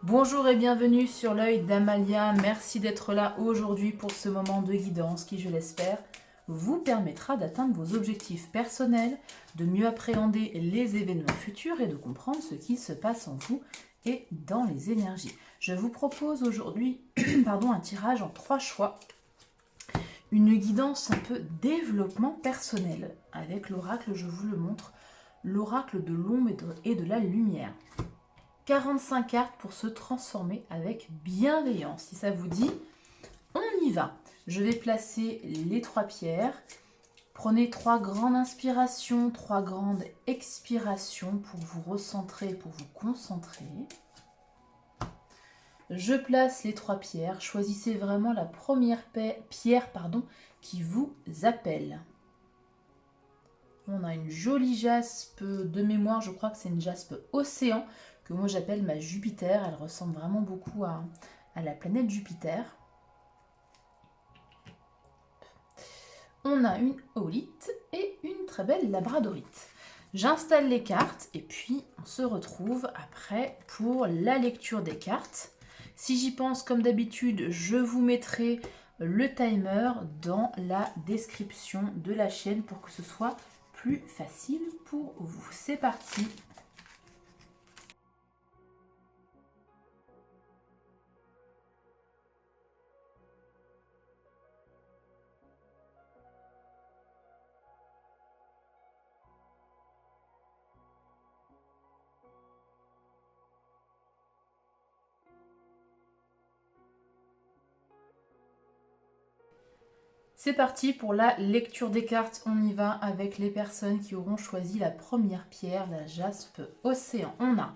Bonjour et bienvenue sur l'œil d'Amalia. Merci d'être là aujourd'hui pour ce moment de guidance qui, je l'espère, vous permettra d'atteindre vos objectifs personnels, de mieux appréhender les événements futurs et de comprendre ce qui se passe en vous et dans les énergies. Je vous propose aujourd'hui un tirage en 3 choix, une guidance un peu développement personnel. Avec l'oracle, je vous le montre, l'oracle de l'ombre et de la lumière. 45 cartes pour se transformer avec bienveillance. Si ça vous dit, on y va. Je vais placer les 3 pierres. Prenez 3 grandes inspirations, 3 grandes expirations pour vous recentrer, pour vous concentrer. Je place les 3 pierres. Choisissez vraiment la première pierre qui vous appelle. On a une jolie jaspe de mémoire, je crois que c'est une jaspe océan, que moi j'appelle ma Jupiter. Elle ressemble vraiment beaucoup à la planète Jupiter. On a une Aulite et une très belle Labradorite. J'installe les cartes et puis on se retrouve après pour la lecture des cartes. Si j'y pense, comme d'habitude, je vous mettrai le timer dans la description de la chaîne pour que ce soit plus facile pour vous. C'est parti. C'est parti pour la lecture des cartes. On y va avec les personnes qui auront choisi la première pierre, la jaspe océan. On a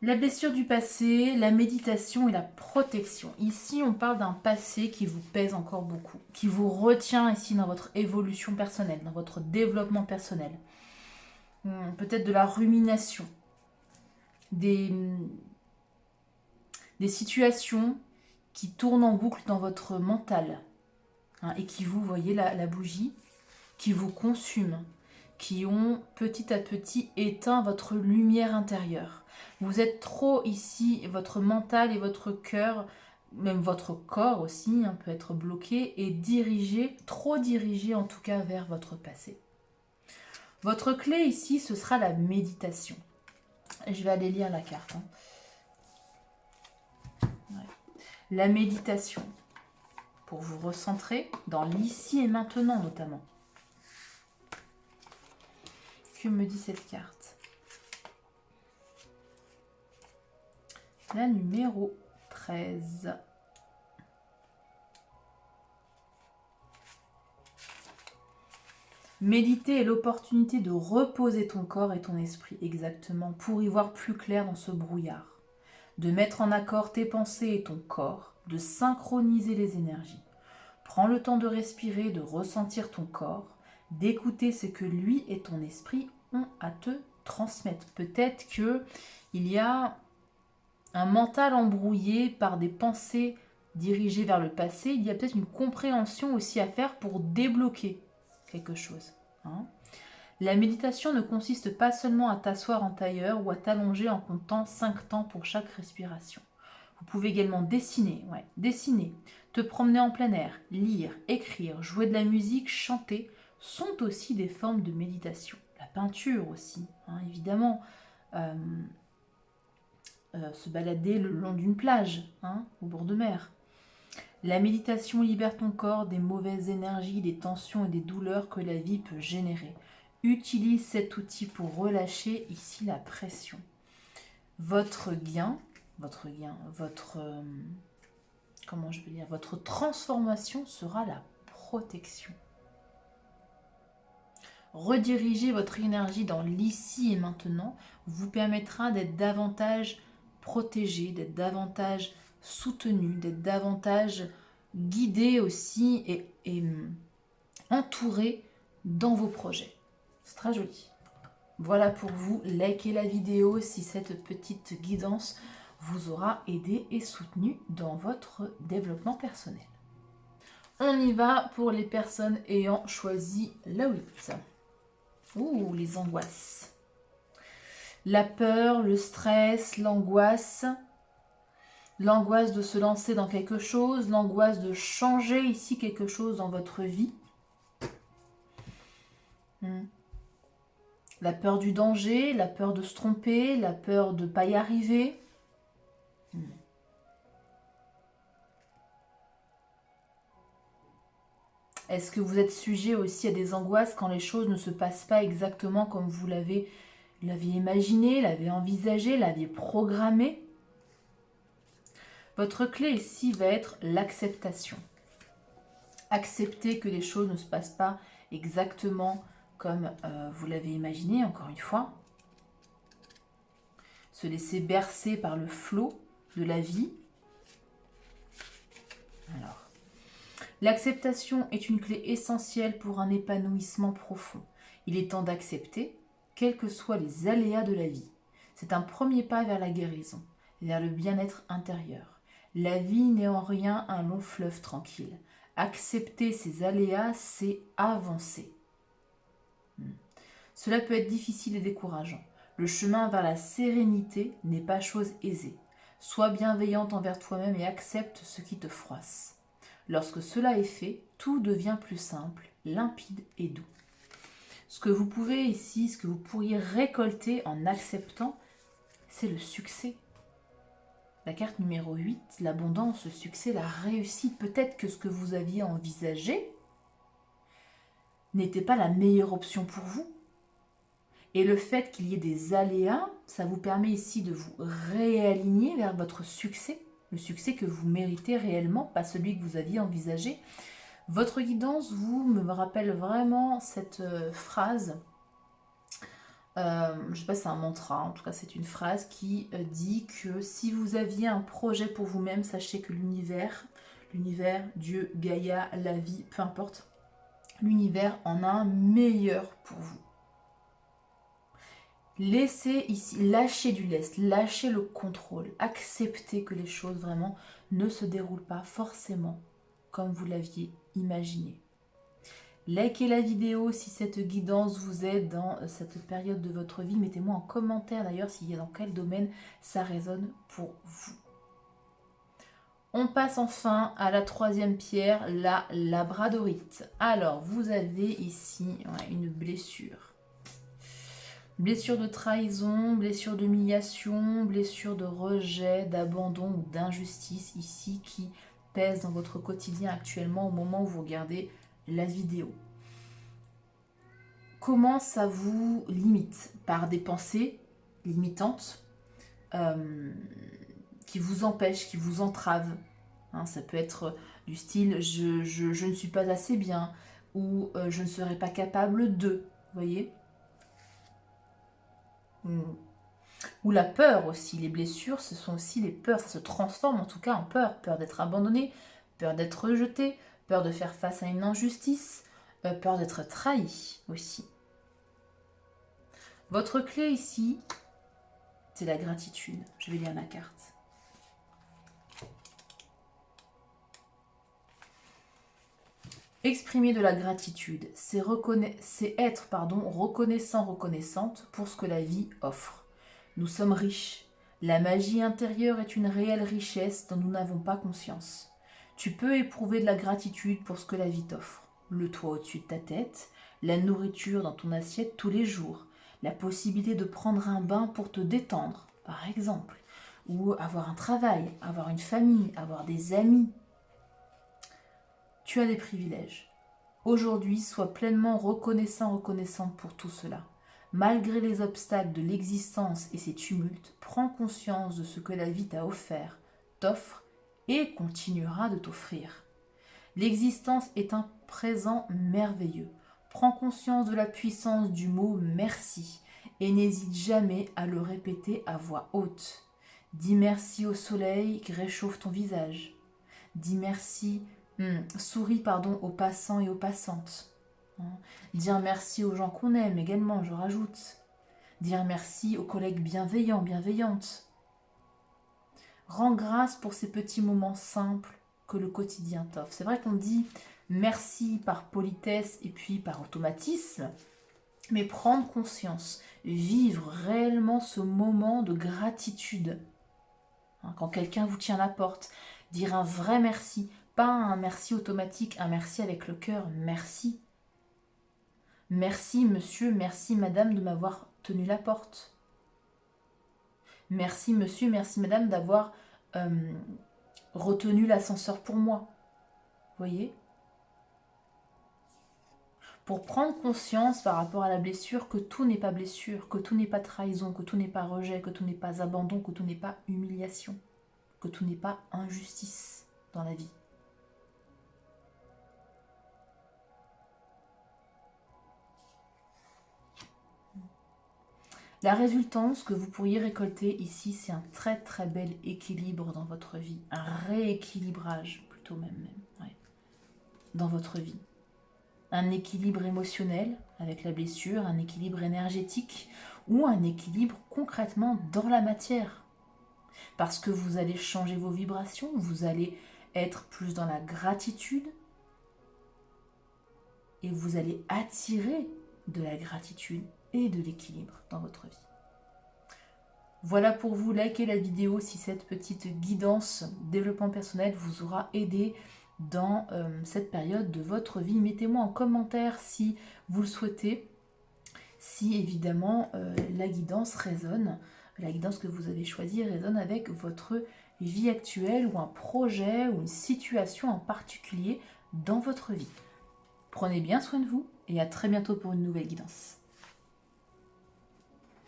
la blessure du passé, la méditation et la protection. Ici, on parle d'un passé qui vous pèse encore beaucoup, qui vous retient ici dans votre évolution personnelle, dans votre développement personnel. Peut-être de la rumination, des situations qui tournent en boucle dans votre mental. Et qui vous, voyez la bougie, qui vous consume, qui ont petit à petit éteint votre lumière intérieure. Vous êtes trop ici, votre mental et votre cœur, même votre corps aussi, peut être bloqué et dirigé, trop dirigé en tout cas vers votre passé. Votre clé ici, ce sera la méditation. Je vais aller lire la carte. Ouais. La méditation. Pour vous recentrer dans l'ici et maintenant notamment. Que me dit cette carte? La numéro 13. Méditer est l'opportunité de reposer ton corps et ton esprit, exactement, pour y voir plus clair dans ce brouillard. De mettre en accord tes pensées et ton corps, de synchroniser les énergies. Prends le temps de respirer, de ressentir ton corps, d'écouter ce que lui et ton esprit ont à te transmettre. Peut-être qu'il y a un mental embrouillé par des pensées dirigées vers le passé. Il y a peut-être une compréhension aussi à faire pour débloquer quelque chose. La méditation ne consiste pas seulement à t'asseoir en tailleur ou à t'allonger en comptant 5 temps pour chaque respiration. Vous pouvez également dessiner, te promener en plein air, lire, écrire, jouer de la musique, chanter, sont aussi des formes de méditation. La peinture aussi, évidemment. Se balader le long d'une plage, au bord de mer. La méditation libère ton corps des mauvaises énergies, des tensions et des douleurs que la vie peut générer. Utilise cet outil pour relâcher ici la pression. Votre transformation sera la protection. Rediriger votre énergie dans l'ici et maintenant vous permettra d'être davantage protégé, d'être davantage soutenu, d'être davantage guidé aussi et entouré dans vos projets. C'est très joli. Voilà pour vous, likez la vidéo si cette petite guidance vous aura aidé et soutenu dans votre développement personnel. On y va pour les personnes ayant choisi la 8. Ouh, les angoisses. La peur, le stress, l'angoisse de se lancer dans quelque chose, l'angoisse de changer ici quelque chose dans votre vie. La peur du danger, la peur de se tromper, la peur de ne pas y arriver. Est-ce que vous êtes sujet aussi à des angoisses quand les choses ne se passent pas exactement comme vous l'aviez imaginé, l'avez envisagé, l'aviez programmé? Votre clé ici va être l'acceptation. Accepter que les choses ne se passent pas exactement comme vous l'avez imaginé, encore une fois. Se laisser bercer par le flot de la vie. Alors, l'acceptation est une clé essentielle pour un épanouissement profond. Il est temps d'accepter, quels que soient les aléas de la vie. C'est un premier pas vers la guérison, vers le bien-être intérieur. La vie n'est en rien un long fleuve tranquille. Accepter ces aléas, c'est avancer. Cela peut être difficile et décourageant. Le chemin vers la sérénité n'est pas chose aisée. Sois bienveillante envers toi-même et accepte ce qui te froisse. Lorsque cela est fait, tout devient plus simple, limpide et doux. Ce que vous pouvez ici, ce que vous pourriez récolter en acceptant, c'est le succès. La carte numéro 8, l'abondance, le succès, la réussite. Peut-être que ce que vous aviez envisagé n'était pas la meilleure option pour vous. Et le fait qu'il y ait des aléas, ça vous permet ici de vous réaligner vers votre succès, le succès que vous méritez réellement, pas celui que vous aviez envisagé. Votre guidance, vous, me rappelle vraiment cette phrase. Je ne sais pas si c'est un mantra, en tout cas c'est une phrase qui dit que si vous aviez un projet pour vous-même, sachez que l'univers, Dieu, Gaïa, la vie, peu importe, l'univers en a un meilleur pour vous. Laissez ici, lâchez du lest, lâchez le contrôle, acceptez que les choses vraiment ne se déroulent pas forcément comme vous l'aviez imaginé. Likez la vidéo si cette guidance vous aide dans cette période de votre vie. Mettez-moi en commentaire d'ailleurs dans quel domaine ça résonne pour vous. On passe enfin à la troisième pierre, la labradorite. Alors, vous avez ici une blessure. Blessure de trahison, blessure d'humiliation, blessure de rejet, d'abandon ou d'injustice ici qui pèse dans votre quotidien actuellement au moment où vous regardez la vidéo. Comment ça vous limite? Par des pensées limitantes qui vous empêchent, qui vous entravent. Ça peut être du style je ne suis pas assez bien ou je ne serai pas capable de, vous voyez? Ou la peur aussi, les blessures, ce sont aussi les peurs, ça se transforme en tout cas en peur. Peur d'être abandonné, peur d'être rejeté, peur de faire face à une injustice, peur d'être trahi aussi. Votre clé ici, c'est la gratitude. Je vais lire la carte. Exprimer de la gratitude, c'est être reconnaissant, reconnaissante pour ce que la vie offre. Nous sommes riches. La magie intérieure est une réelle richesse dont nous n'avons pas conscience. Tu peux éprouver de la gratitude pour ce que la vie t'offre. Le toit au-dessus de ta tête, la nourriture dans ton assiette tous les jours, la possibilité de prendre un bain pour te détendre, par exemple, ou avoir un travail, avoir une famille, avoir des amis. Tu as des privilèges. Aujourd'hui, sois pleinement reconnaissant, reconnaissante pour tout cela. Malgré les obstacles de l'existence et ses tumultes, prends conscience de ce que la vie t'a offert, t'offre et continuera de t'offrir. L'existence est un présent merveilleux. Prends conscience de la puissance du mot merci et n'hésite jamais à le répéter à voix haute. Dis merci au soleil qui réchauffe ton visage. Dis merci, souris aux passants et aux passantes. Dire merci aux gens qu'on aime également, je rajoute. Dire merci aux collègues bienveillants, bienveillantes. Rends grâce pour ces petits moments simples que le quotidien t'offre. C'est vrai qu'on dit merci par politesse et puis par automatisme, mais prendre conscience vivre réellement ce moment de gratitude. Quand quelqu'un vous tient la porte, dire un vrai merci, pas un merci automatique, un merci avec le cœur, merci. Merci monsieur, merci madame de m'avoir tenu la porte. Merci monsieur, merci madame d'avoir retenu l'ascenseur pour moi. Voyez ? Pour prendre conscience par rapport à la blessure que tout n'est pas blessure, que tout n'est pas trahison, que tout n'est pas rejet, que tout n'est pas abandon, que tout n'est pas humiliation, que tout n'est pas injustice dans la vie. La résultance que vous pourriez récolter ici, c'est un très très bel équilibre dans votre vie, un rééquilibrage plutôt même ouais, dans votre vie. Un équilibre émotionnel avec la blessure, un équilibre énergétique ou un équilibre concrètement dans la matière. Parce que vous allez changer vos vibrations, vous allez être plus dans la gratitude et vous allez attirer de la gratitude et de l'équilibre dans votre vie. Voilà pour vous, likez la vidéo si cette petite guidance développement personnel vous aura aidé dans cette période de votre vie. Mettez-moi en commentaire si vous le souhaitez, si évidemment la guidance résonne, la guidance que vous avez choisie résonne avec votre vie actuelle ou un projet ou une situation en particulier dans votre vie. Prenez bien soin de vous et à très bientôt pour une nouvelle guidance.